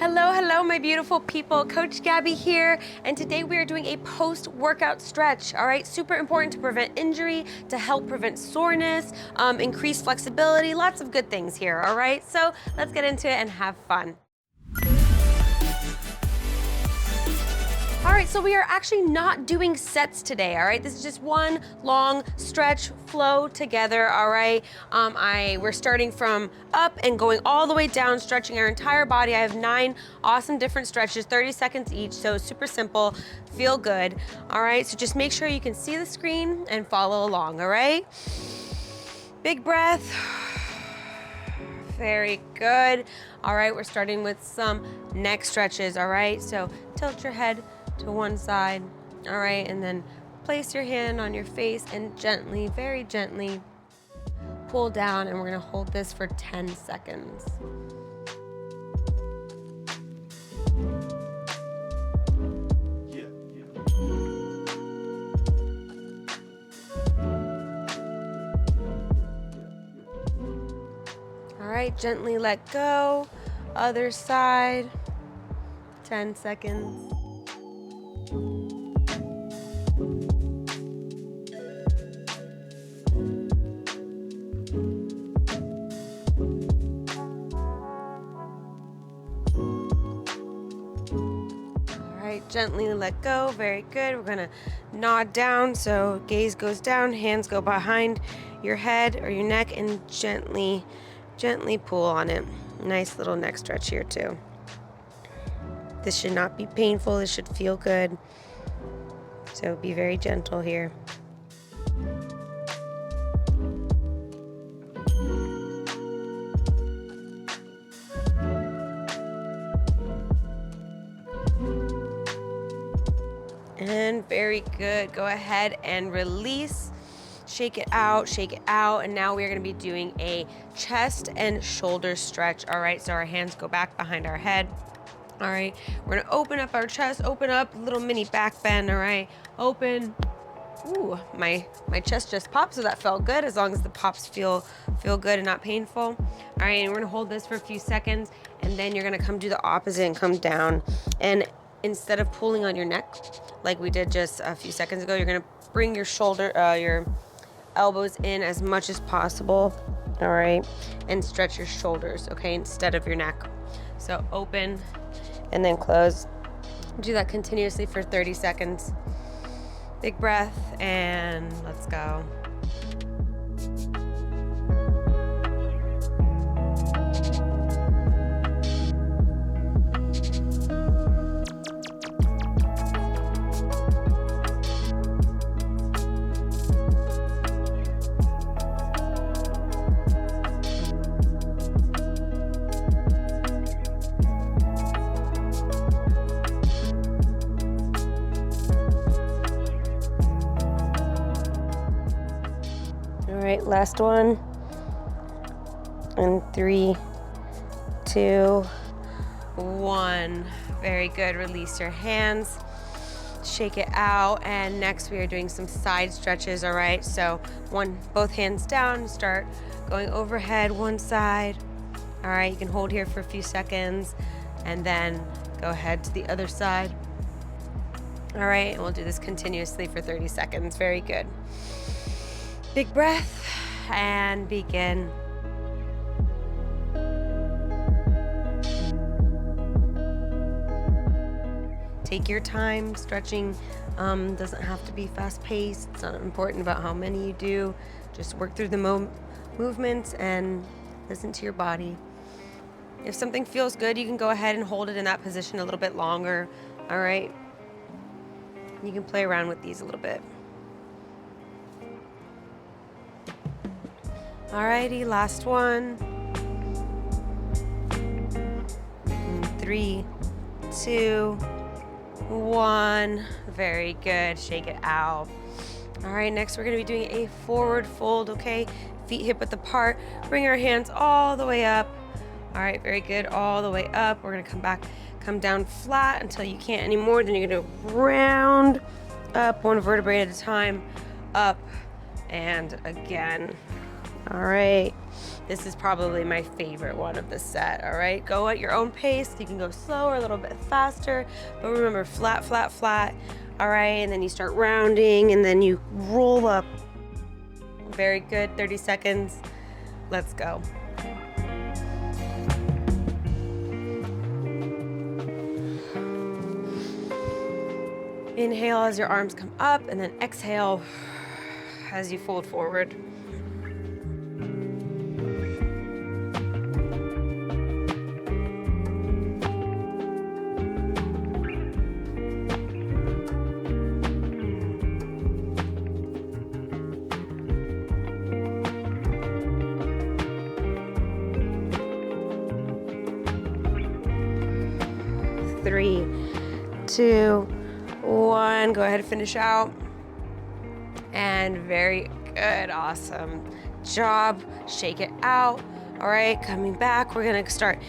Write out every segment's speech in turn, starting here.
Hello, hello, my beautiful people. Coach Gaby here, and today we are doing a post-workout stretch, all right? Super important to prevent injury, to help prevent soreness, increase flexibility, lots of good things here, all right? So let's get into it and have fun. All right, so we are actually not doing sets today, all right? This is just one long stretch flow together, all right? We're starting from up and going all the way down, stretching our entire body. I have 9 awesome different stretches, 30 seconds each, so super simple, feel good, all right? So just make sure you can see the screen and follow along, all right? Big breath. Very good. All right, we're starting with some neck stretches, all right? So tilt your head to one side, all right, and then place your hand on your face and gently, very gently pull down, and we're gonna hold this for 10 seconds. All right, gently let go. Other side, 10 seconds. Gently let go, very good. We're gonna nod down, so gaze goes down, hands go behind your head or your neck, and gently, gently pull on it. Nice little neck stretch here too. This should not be painful, this should feel good. So be very gentle here. And very good. Go ahead and release. Shake it out, and now we're gonna be doing a chest and shoulder stretch, all right? So our hands go back behind our head, all right? We're gonna open up our chest, open up, little mini back bend, all right? Open. Ooh, my chest just popped, so that felt good, as long as the pops feel good and not painful. All right, and we're gonna hold this for a few seconds, and then you're gonna come do the opposite and come down. And instead of pulling on your neck, like we did just a few seconds ago, you're gonna bring your your elbows in as much as possible, all right? And stretch your shoulders, okay, instead of your neck. So open and then close. Do that continuously for 30 seconds. Big breath, and let's go. All right, last one. And 3, 2, 1. Very good. Release your hands. Shake it out. And next we are doing some side stretches, all right? So both hands down, start going overhead one side. All right, you can hold here for a few seconds and then go ahead to the other side. All right, and we'll do this continuously for 30 seconds. Very good. Big breath and begin. Take your time. Stretching doesn't have to be fast paced. It's not important about how many you do. Just work through the movements and listen to your body. If something feels good, you can go ahead and hold it in that position a little bit longer, all right? You can play around with these a little bit. Alrighty, last one. 3, 2, 1. Very good. Shake it out. All right, next we're gonna be doing a forward fold, okay? Feet hip width apart. Bring our hands all the way up. All right, very good. All the way up. We're gonna come down flat until you can't anymore. Then you're gonna round up one vertebrae at a time, up and again. All right, this is probably my favorite one of the set. All right, go at your own pace. You can go slower, a little bit faster, but remember, flat, flat, flat. All right, and then you start rounding and then you roll up. Very good, 30 seconds. Let's go. Inhale as your arms come up, and then exhale as you fold forward. Three, two, one. Go ahead and finish out. And very good, awesome job. Shake it out. All right, coming back, we're gonna start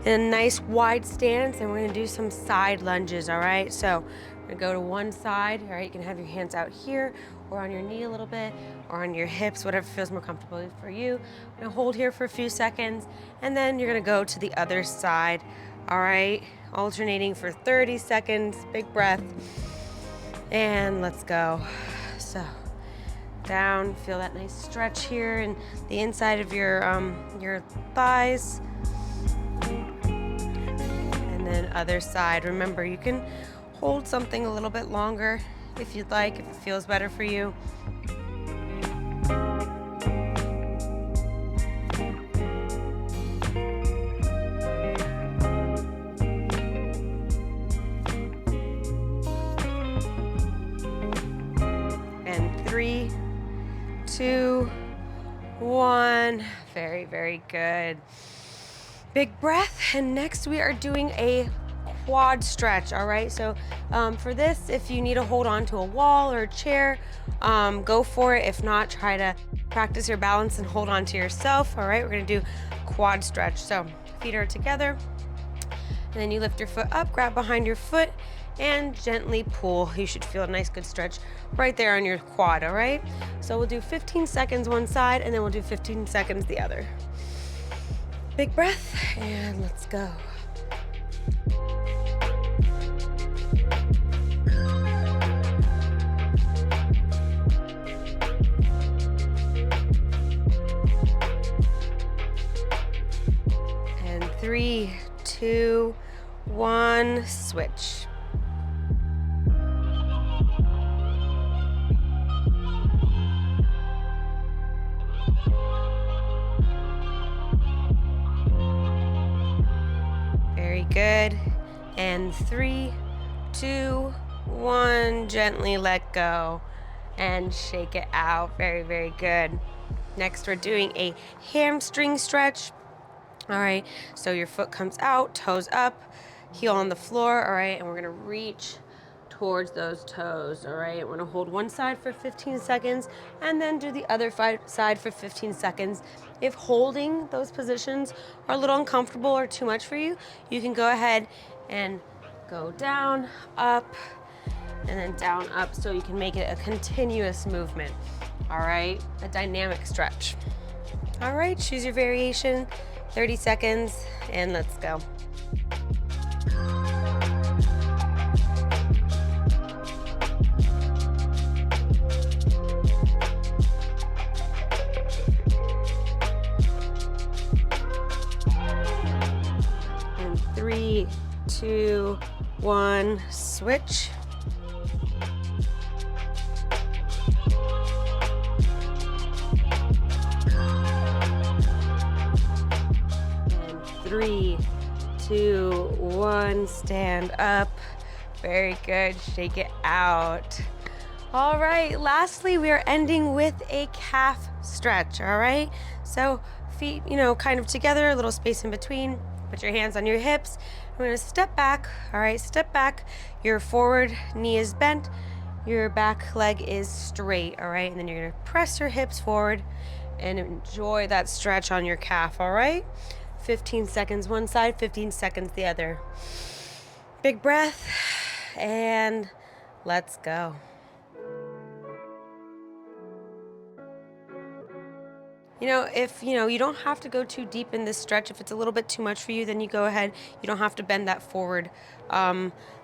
in a nice wide stance and we're gonna do some side lunges, all right? So we're gonna go to one side, all right? You can have your hands out here or on your knee a little bit or on your hips, whatever feels more comfortable for you. We're gonna hold here for a few seconds and then you're gonna go to the other side, all right? Alternating for 30 seconds, big breath, and let's go. So down, feel that nice stretch here in the inside of your thighs. And then other side. Remember, you can hold something a little bit longer if you'd like, if it feels better for you. And 3, 2, 1. Very, very good. Big breath. And next we are doing a quad stretch, all right? So for this, if you need to hold on to a wall or a chair, go for it. If not, try to practice your balance and hold on to yourself, all right? We're gonna do quad stretch. So feet are together, and then you lift your foot up, grab behind your foot, and gently pull. You should feel a nice good stretch right there on your quad, all right? So we'll do 15 seconds one side, and then we'll do 15 seconds the other. Big breath, and let's go. And 3, 2, 1, switch. Very good. And 3, 2, 1, gently let go and shake it out. Very, very good. Next, we're doing a hamstring stretch. All right, so your foot comes out, toes up, heel on the floor, all right, and we're gonna reach towards those toes, all right? We're gonna hold one side for 15 seconds and then do the other side for 15 seconds. If holding those positions are a little uncomfortable or too much for you, you can go ahead and go down, up, and then down, up, so you can make it a continuous movement, all right? A dynamic stretch. All right, choose your variation. 30 seconds, and let's go. And 3, 2, 1, switch. Three, 2, 1, stand up. Very good, shake it out. All right, lastly, we are ending with a calf stretch, all right? So feet, kind of together, a little space in between. Put your hands on your hips. We're gonna step back, all right? Step back, your forward knee is bent, your back leg is straight, all right? And then you're gonna press your hips forward and enjoy that stretch on your calf, all right? 15 seconds one side, 15 seconds the other. Big breath, and let's go. If you don't have to go too deep in this stretch. If it's a little bit too much for you, then you go ahead. You don't have to bend that forward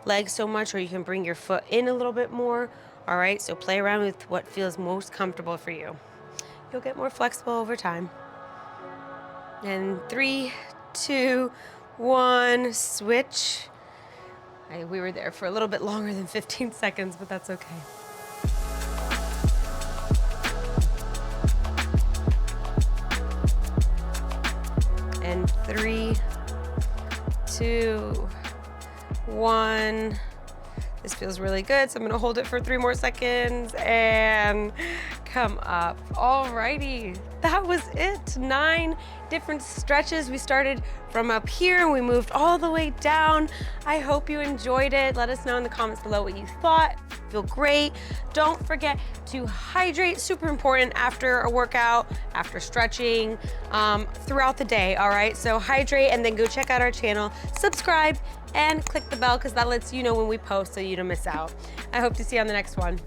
leg so much, or you can bring your foot in a little bit more. All right, so play around with what feels most comfortable for you. You'll get more flexible over time. And 3, 2, 1, switch. We were there for a little bit longer than 15 seconds, but that's okay. And 3, 2, 1. This feels really good, so I'm gonna hold it for 3 more seconds and come up. Alrighty, that was it. 9 different stretches. We started from up here and we moved all the way down. I hope you enjoyed it. Let us know in the comments below what you thought. Feel great. Don't forget to hydrate, super important after a workout, after stretching, throughout the day, all right? So hydrate and then go check out our channel, subscribe, and click the bell because that lets you know when we post so you don't miss out. I hope to see you on the next one.